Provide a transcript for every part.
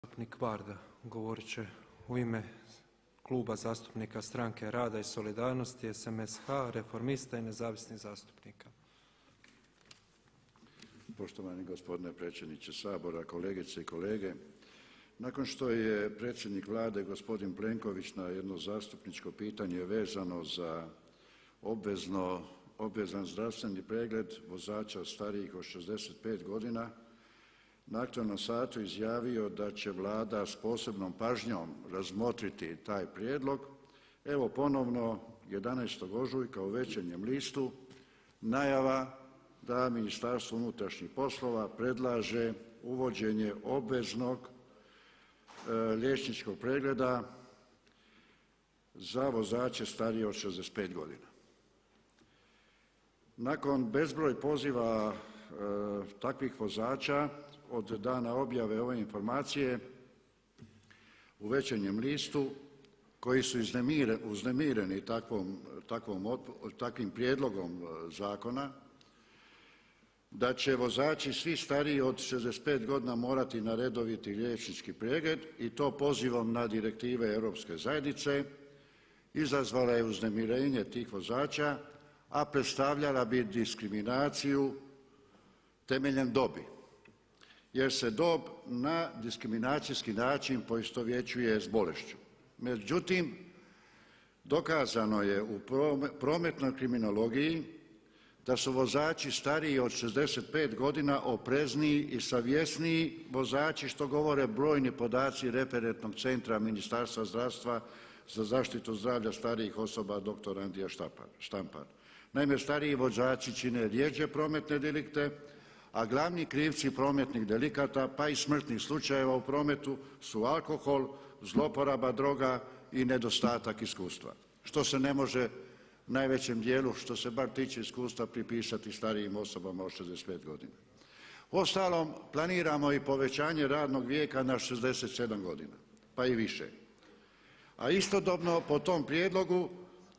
Zastupnik Varda govorit će u ime Kluba zastupnika Stranke rada i solidarnosti, SMSH, Reformista i nezavisnih zastupnika. Poštovani gospodine predsjedniče Sabora, kolegice i kolege. Nakon što je predsjednik Vlade gospodin Plenković na jedno zastupničko pitanje vezano za obvezan zdravstveni pregled vozača starijih od 65 godina na aktualnom satu izjavio da će Vlada s posebnom pažnjom razmotriti taj prijedlog, evo ponovno 11. ožujka u Večernjem listu najava da Ministarstvo unutrašnjih poslova predlaže uvođenje obveznog liječničkog pregleda za vozače starije od 65 godina. Nakon bezbroj poziva takvih vozača od dana objave ove informacije u Večernjem listu koji su uznemireni takvim prijedlogom zakona da će vozači svi stariji od 65 godina morati na redoviti liječnički pregled i to pozivom na direktive Europske zajednice, izazvala je uznemirenje tih vozača, a predstavljala bi diskriminaciju temeljem dobi, jer se dob na diskriminacijski način poistovjećuje s bolešću. Međutim, dokazano je u prometnoj kriminologiji da su vozači stariji od 65 godina oprezniji i savjesniji vozači, što govore brojni podaci referentnog centra Ministarstva zdravstva za zaštitu zdravlja starijih osoba dr. Andrija Štampar. Naime, stariji vozači čine rjeđe prometne delikte, a glavni krivci prometnih delikata pa i smrtnih slučajeva u prometu su alkohol, zloporaba droga i nedostatak iskustva, što se ne može u najvećem dijelu što se bar tiče iskustva pripisati starijim osobama od 65 godina. Uostalom, planiramo i povećanje radnog vijeka na 67 godina pa i više, a istodobno po tom prijedlogu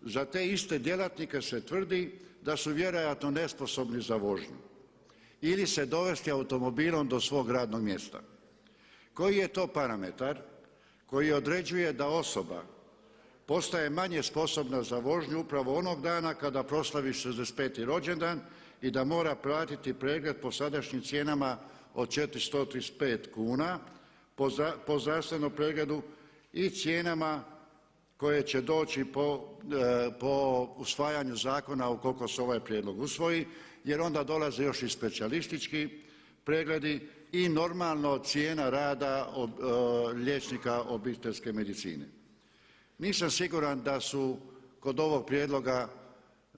za te iste djelatnike se tvrdi da su vjerojatno nesposobni za vožnju ili se dovesti automobilom do svog radnog mjesta. Koji je to parametar koji određuje da osoba postaje manje sposobna za vožnju upravo onog dana kada proslavi 65. rođendan i da mora platiti pregled po sadašnjim cijenama od 435 kuna po zdravstvenom pregledu i cijenama koje će doći po usvajanju zakona ukoliko se ovaj prijedlog usvoji, jer onda dolaze još i specijalistički pregledi i normalno cijena rada liječnika obiteljske medicine. Nisam siguran da su kod ovog prijedloga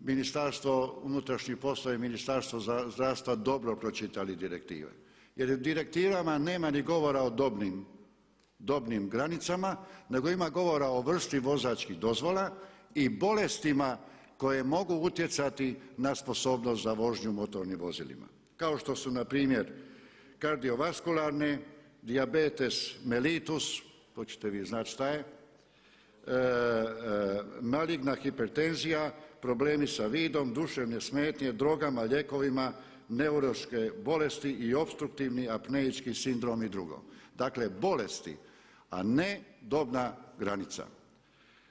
Ministarstvo unutrašnjih poslova i Ministarstvo zdravstva dobro pročitali direktive, jer u direktivama nema ni govora o dobnim granicama, nego ima govora o vrsti vozačkih dozvola i bolestima koje mogu utjecati na sposobnost za vožnju motornim vozilima, kao što su na primjer kardiovaskularne, dijabetes mellitus, to ćete vi znati šta je, maligna hipertenzija, problemi sa vidom, duševne smetnje, drogama, lijekovima, neurološke bolesti i opstruktivni apneički sindrom i drugo. Dakle, bolesti, a ne dobna granica.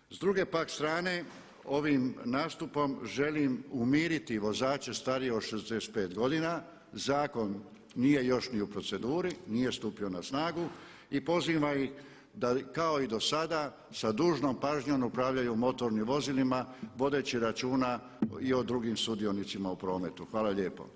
S druge pak strane, ovim nastupom želim umiriti vozače starije od 65 godina, zakon nije još ni u proceduri, nije stupio na snagu i pozivam ih da kao i do sada sa dužnom pažnjom upravljaju motornim vozilima vodeći računa i o drugim sudionicima u prometu. Hvala lijepo.